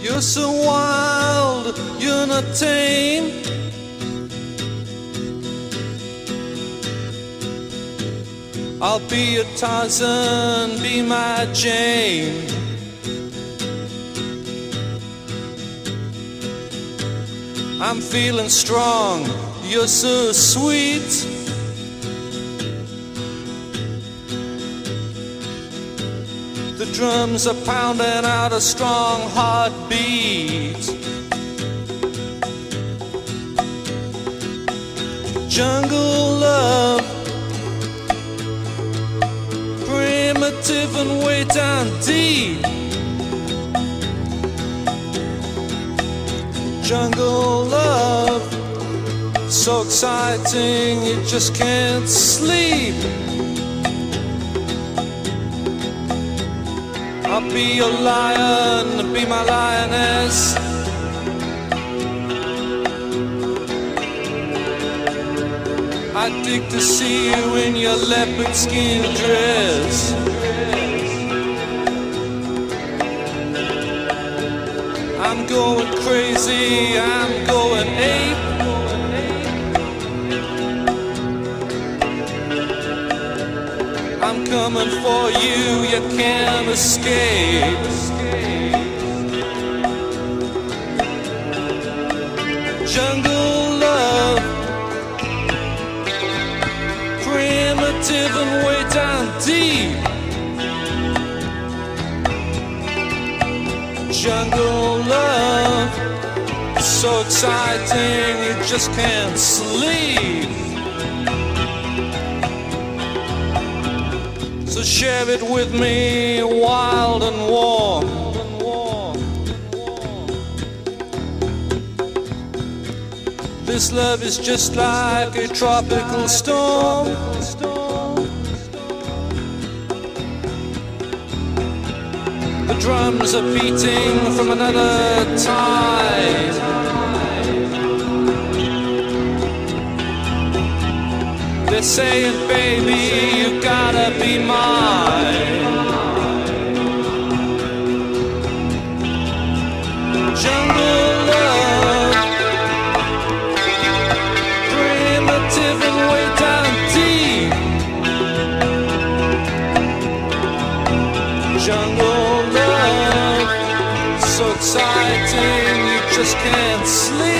You're so wild, you're not tame. I'll be your Tarzan, be my Jane. I'm feeling strong, you're so sweet. The drums are pounding out a strong heartbeat. Jungle love, primitive and way down deep. Jungle love, so exciting you just can't sleep. I'll be your lion, be my lioness. I'd dig to see you in your leopard skin dress. I'm going crazy, I'm going ape. I'm coming for you, you can't escape. Jungle love, primitive and way down deep. Jungle love, so exciting you just can't sleep. So share it with me, wild and warm. This love is just like a tropical storm. The drums are beating from another time. They're saying, baby, you gotta be mine. Jungle love, primitive and way down deep. Jungle love, so exciting you just can't sleep.